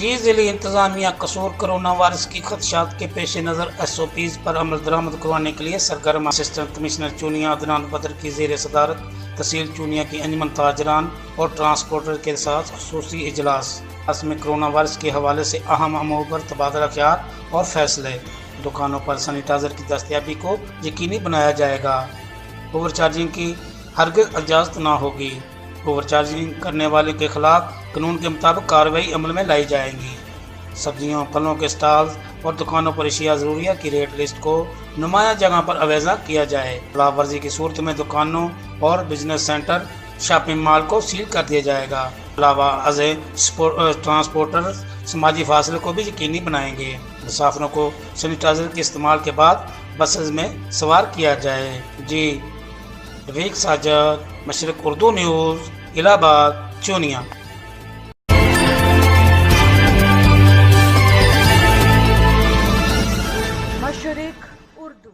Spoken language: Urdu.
جی ضلعی انتظامیہ قصور کرونا وائرس کی خدشات کے پیش نظر SOPs پر عمل درآمد کروانے کے لیے سرگرم اسسٹنٹ کمشنر چونیا عدنان بدر کی زیر صدارت تحصیل چونیا کی انجمن تاجران اور ٹرانسپورٹر کے ساتھ خصوصی اجلاس میں کرونا وائرس کے حوالے سے اہم امور پر تبادلہ خیال اور فیصلے۔ دکانوں پر سینیٹائزر کی دستیابی کو یقینی بنایا جائے گا۔ اوور چارجنگ کی ہرگز اجازت نہ ہوگی۔ اوور چارجنگ کرنے والے کے خلاف قانون کے مطابق کارروائی عمل میں لائی جائیں گی۔ سبزیوں پھلوں کے اسٹالز اور دکانوں پر اشیاء ضروریہ کی ریٹ لسٹ کو نمایاں جگہ پر اویزہ کیا جائے۔ خلاف ورزی کی صورت میں دکانوں اور بزنس سینٹر شاپنگ مال کو سیل کر دیا جائے گا۔ علاوہ ازیں ٹرانسپورٹر سماجی فاصلے کو بھی یقینی بنائیں گے۔ مسافروں کو سینیٹائزر کے استعمال کے بعد بسز میں سوار کیا جائے۔ جی رفیق ساجد، مشرق اردو نیوز، الہ آباد، چونیا۔ مشرق اردو